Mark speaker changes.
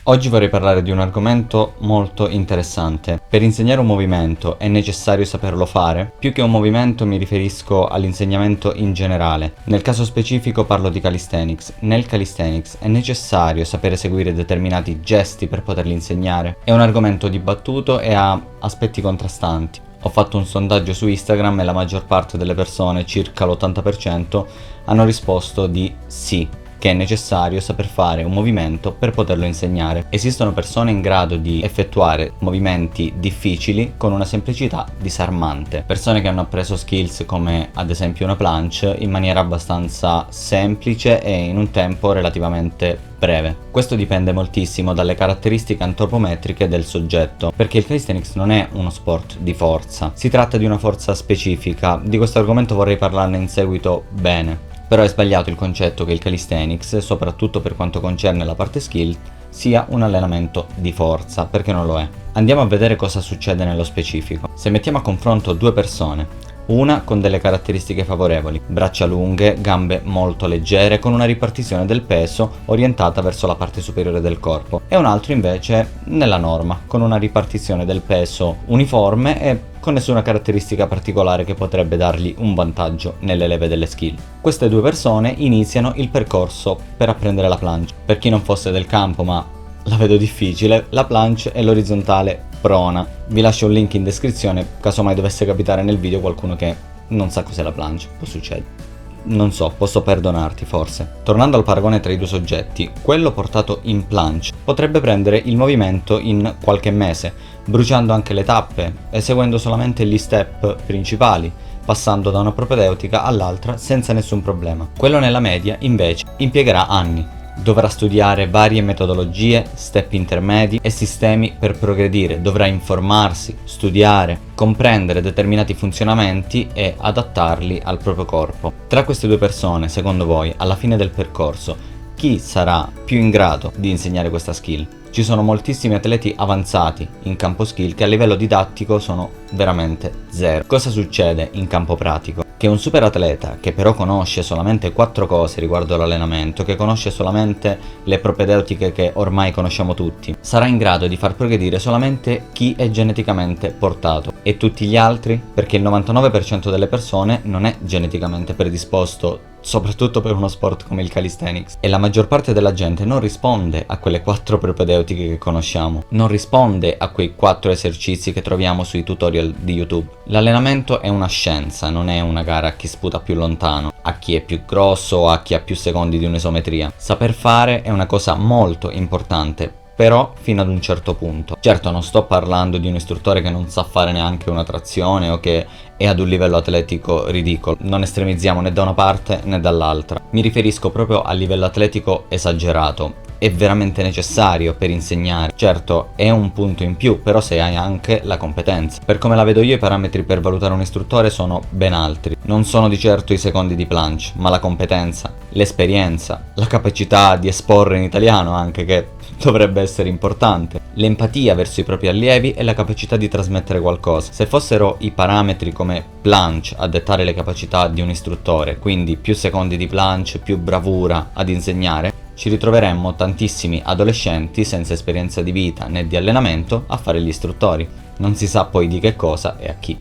Speaker 1: Oggi vorrei parlare di un argomento molto interessante. Per insegnare un movimento è necessario saperlo fare? Più che un movimento mi riferisco all'insegnamento in generale. Nel caso specifico parlo di calisthenics. Nel calisthenics è necessario sapere eseguire determinati gesti per poterli insegnare? È un argomento dibattuto e ha aspetti contrastanti. Ho fatto un sondaggio su Instagram e la maggior parte delle persone, circa l'80%, hanno risposto di sì, che è necessario saper fare un movimento per poterlo insegnare. Esistono persone in grado di effettuare movimenti difficili con una semplicità disarmante. Persone che hanno appreso skills come ad esempio una planche in maniera abbastanza semplice e in un tempo relativamente breve. Questo dipende moltissimo dalle caratteristiche antropometriche del soggetto, perché il calisthenics non è uno sport di forza, si tratta di una forza specifica. Di questo argomento vorrei parlarne in seguito bene. Però è sbagliato il concetto che il calisthenics, soprattutto per quanto concerne la parte skill, sia un allenamento di forza, perché non lo è. Andiamo a vedere cosa succede nello specifico. Se mettiamo a confronto due persone, una con delle caratteristiche favorevoli, braccia lunghe, gambe molto leggere, con una ripartizione del peso orientata verso la parte superiore del corpo, e un altro invece nella norma, con una ripartizione del peso uniforme e con nessuna caratteristica particolare che potrebbe dargli un vantaggio nelle leve delle skill. Queste due persone iniziano il percorso per apprendere la planche. Per chi non fosse del campo, ma la vedo difficile, la planche è l'orizzontale prona. Vi lascio un link in descrizione caso mai dovesse capitare nel video qualcuno che non sa cos'è la planche. Può succedere. Non so, posso perdonarti forse. Tornando al paragone tra i due soggetti, quello portato in planche potrebbe prendere il movimento in qualche mese, bruciando anche le tappe, eseguendo solamente gli step principali, passando da una propedeutica all'altra senza nessun problema. Quello nella media, invece, impiegherà anni. Dovrà studiare varie metodologie, step intermedi e sistemi per progredire, dovrà informarsi, studiare, comprendere determinati funzionamenti e adattarli al proprio corpo. Tra queste due persone, secondo voi, alla fine del percorso, chi sarà più in grado di insegnare questa skill? Ci sono moltissimi atleti avanzati in campo skill che a livello didattico sono veramente zero. Cosa succede in campo pratico? Che un super atleta che però conosce solamente 4 cose riguardo l'allenamento, che conosce solamente le propedeutiche che ormai conosciamo tutti, sarà in grado di far progredire solamente chi è geneticamente portato, e tutti gli altri, perché il 99% delle persone non è geneticamente predisposto, soprattutto per uno sport come il calisthenics, e la maggior parte della gente non risponde a quelle 4 propedeutiche che conosciamo, non risponde a quei 4 esercizi che troviamo sui tutorial di YouTube. L'allenamento è una scienza, non è una gara a chi sputa più lontano, a chi è più grosso o a chi ha più secondi di un'isometria. Saper fare è una cosa molto importante, però fino ad un certo punto. Certo, non sto parlando di un istruttore che non sa fare neanche una trazione o che è ad un livello atletico ridicolo. Non estremizziamo né da una parte né dall'altra. Mi riferisco proprio a livello atletico esagerato. È veramente necessario per insegnare. Certo, è un punto in più, però se hai anche la competenza. Per come la vedo io, i parametri per valutare un istruttore sono ben altri. Non sono di certo i secondi di planche, ma la competenza, l'esperienza, la capacità di esporre in italiano anche, che dovrebbe essere importante, l'empatia verso i propri allievi e la capacità di trasmettere qualcosa. Se fossero i parametri come planche a dettare le capacità di un istruttore, quindi più secondi di planche, più bravura ad insegnare, ci ritroveremmo tantissimi adolescenti senza esperienza di vita né di allenamento a fare gli istruttori. Non si sa poi di che cosa e a chi.